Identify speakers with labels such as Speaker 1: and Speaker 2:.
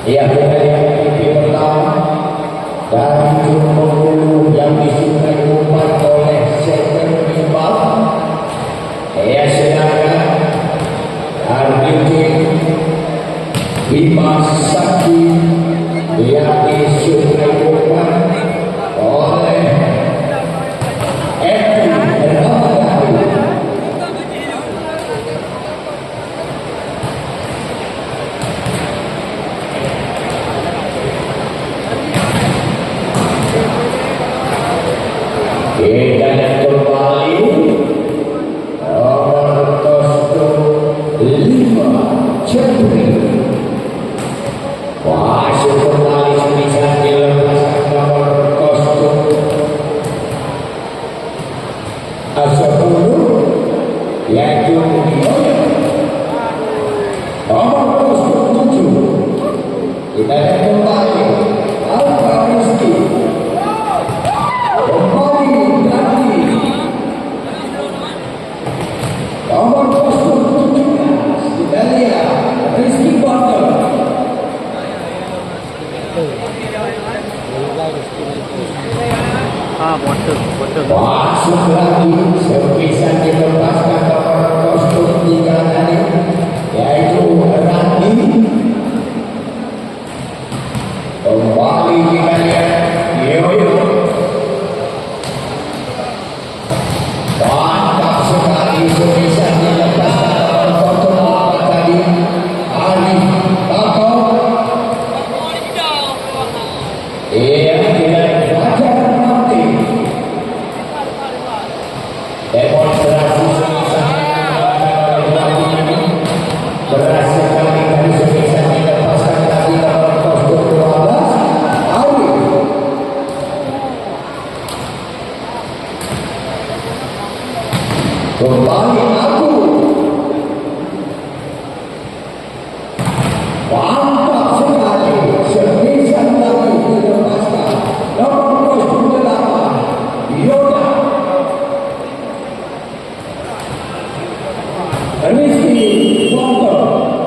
Speaker 1: Ya, kita lihat TV pertama dari Jumbo yang disukai umat oleh Sektor Imbal. Ya, sedangkan Arbitin Bima Sakti yang disukai umat oleh Eki Ramadhani. Kita lihat kembali nomor kostum 5 Cendri masuk kembali bisa dilepaskan nomor kostum 10 yaitu nomor kostum 7. Kita lihat kembali Alfa Rizky nomor kostum 17 kita lihat Rizky Bondol. Masuk lagi sebisa dilepaskan nomor kostum 3 tadi yaitu Randi. Kembali kita lihat Yoyo. Mantap sekali sebisa dilepaskan nomor kostum 4 tadi Arif Tato. Iya, kita Fajar Martin. Demonstrasi sebisa berhasil kali tadi sebisa dilepaskan tadi nomor kostum 12 Arif. Kembali aku mantap sekali sebisa lagi dilepaskan nomor kostum 8 Yoda. Rizky Bondol.